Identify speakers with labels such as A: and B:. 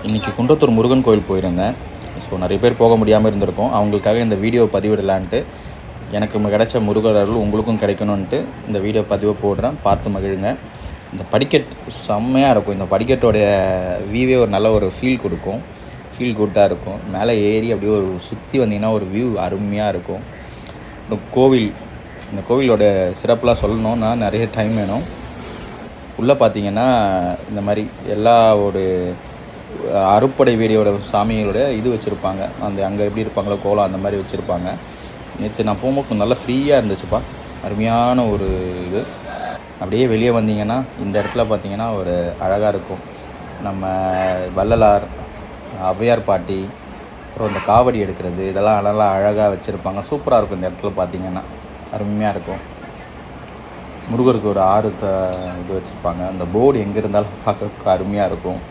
A: இன்றைக்கி குன்றத்தூர் முருகன் கோயில் போயிருந்தேன். ஸோ நிறைய பேர் போக முடியாமல் இருந்திருக்கும். அவங்களுக்காக இந்த வீடியோ பதிவிடலான்ட்டு, எனக்கு கிடைச்ச முருகர் அருள் உங்களுக்கும் கிடைக்கணுன்ட்டு இந்த வீடியோ பதிவை போடுறேன். பார்த்து மகிழுங்க. இந்த படிக்கட் செம்மையாக இருக்கும். இந்த படிக்கட்டோடைய வியூவே ஒரு நல்ல ஒரு ஃபீல் கொடுக்கும். ஃபீல் குட்டாக இருக்கும். மேலே ஏறி அப்படியே ஒரு சுற்றி வந்தீங்கன்னா ஒரு வியூ அருமையாக இருக்கும். இந்த கோவிலோட சிறப்புலாம் சொல்லணுன்னா நிறைய டைம் வேணும். உள்ளே பார்த்தீங்கன்னா இந்த மாதிரி எல்லா ஒரு அறுப்படை வீடியோட சாமியோட இது வச்சுருப்பாங்க. அங்கே எப்படி இருப்பாங்களோ கோலம் அந்த மாதிரி வச்சுருப்பாங்க. நேற்று நான் போகும்போது கொஞ்சம் நல்லா ஃப்ரீயாக இருந்துச்சுப்பா. அருமையான ஒரு இது. அப்படியே வெளியே வந்தீங்கன்னா இந்த இடத்துல பார்த்தீங்கன்னா ஒரு அழகாக இருக்கும். நம்ம வள்ளலார், ஔவையார் பாட்டி, அப்புறம் இந்த காவடி எடுக்கிறது இதெல்லாம் நல்லா அழகாக வச்சுருப்பாங்க. சூப்பராக இருக்கும். இந்த இடத்துல பார்த்தீங்கன்னா அருமையாக இருக்கும். முருகருக்கு ஒரு இது வச்சுருப்பாங்க. அந்த போர்டு எங்கே இருந்தாலும் பார்க்கறதுக்கு அருமையாக இருக்கும்.